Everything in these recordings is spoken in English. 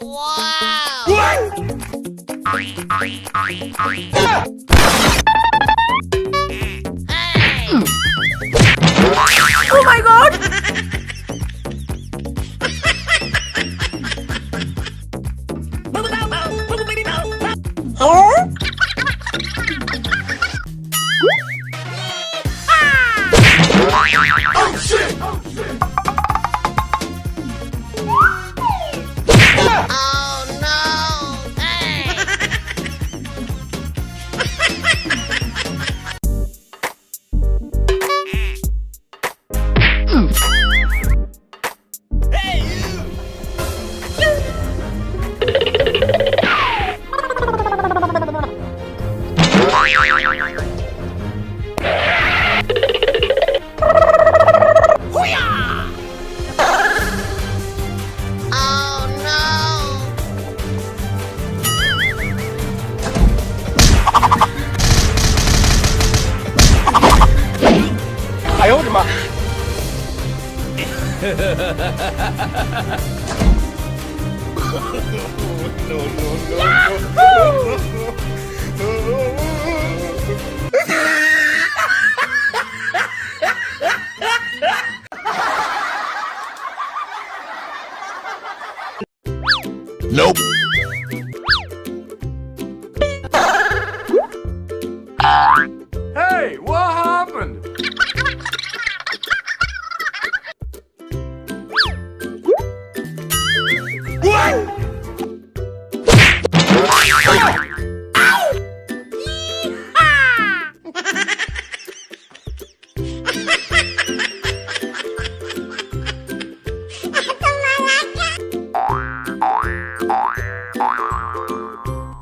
Wow! What? Hey! Oh my god! Hello? Oh shit! Oh no! Hey! Hey you! Oh no! I owed him up. Nope. Hey, what happened? What?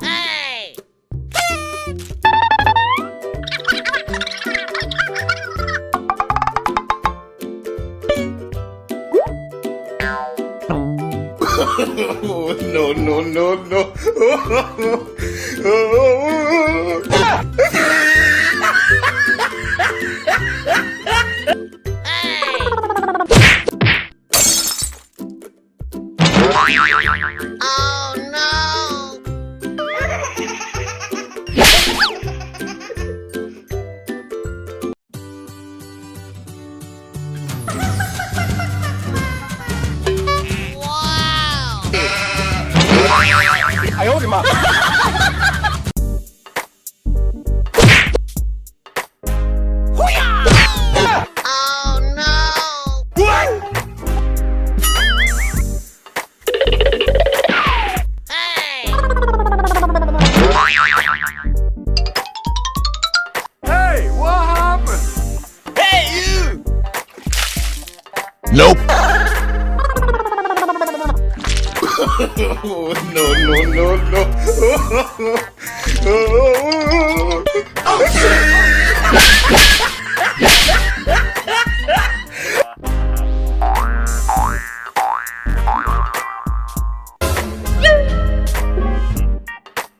Hey! No, no, no, no. Oh no! Wow! I owed him up. Oh no! What? Hey! Hey, what happened? Hey you! Nope. No, no, no, no. Oh shit!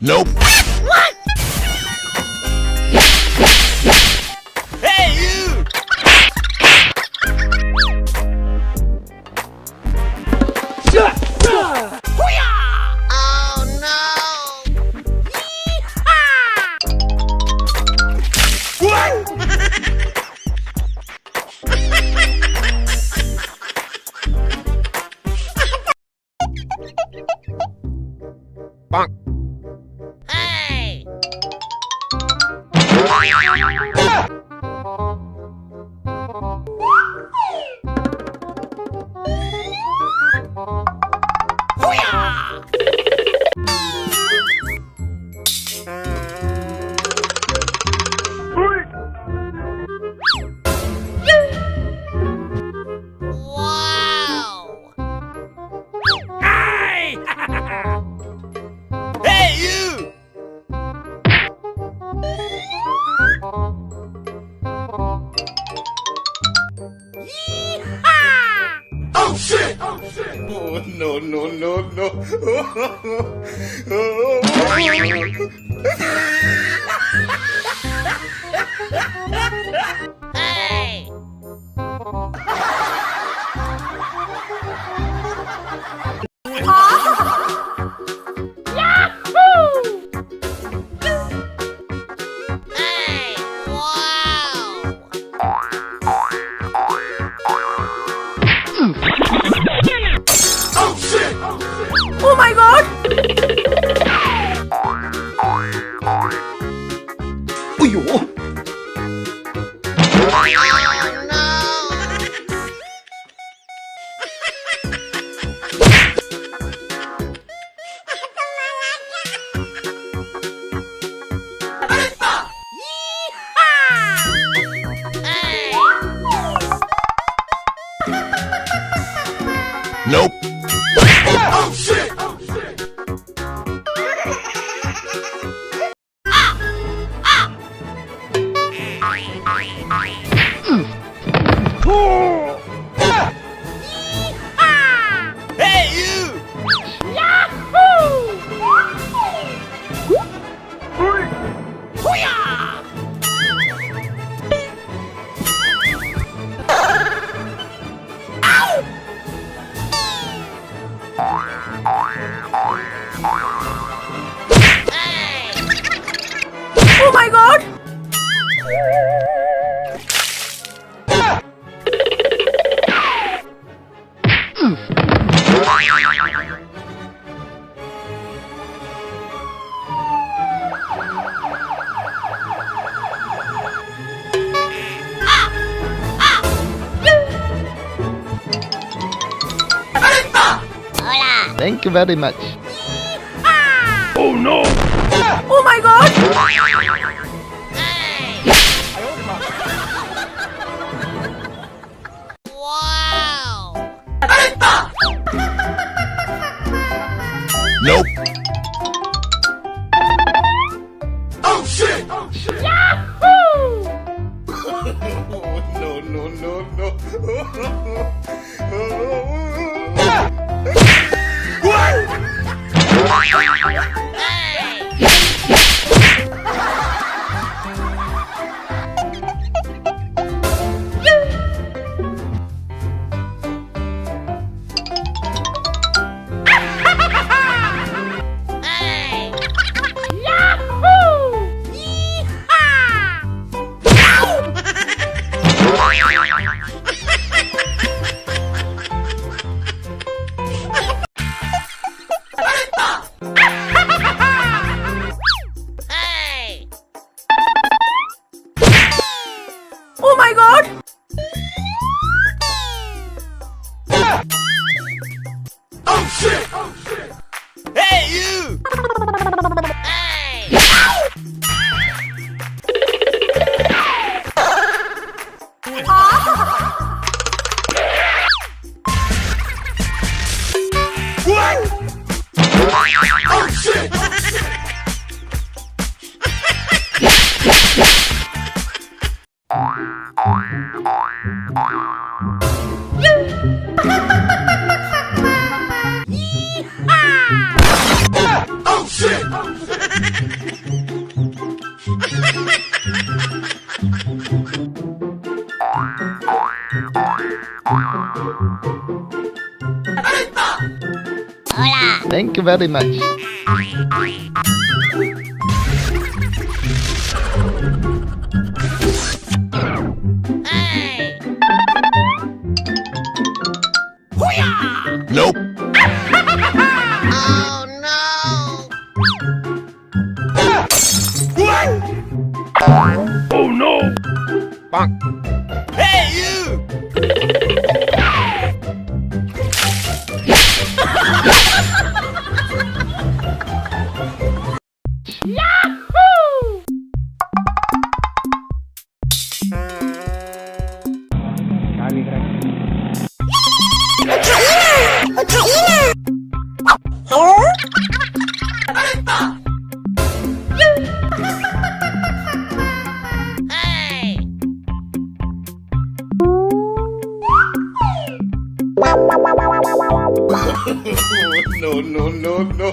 Nope. What? Hey you! Oh no! Bonk. Hey! Wow! Hey! Hey you! Oh shit! Oh shit! Oh, no, no, no, no. Hey! Nope. Oh shit! Hey, you! Hoo-yah! Oh my god! Thank you very much. Oh no! Oh my god! Wow! Nope. Oh shit! Oh shit! No, no, no, no. Hey! Hey! Oh my god! Oh shit! Oh shit! Hey, you! Hey! Oh shit! Oh shit! Thank you very much. Hey! Hoo-yah! Nope. Oh no! Oh no! Hey, you! Hey! No, no, no, no.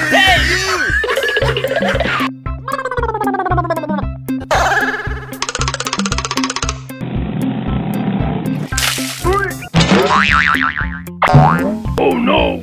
Hey, you! Oh no!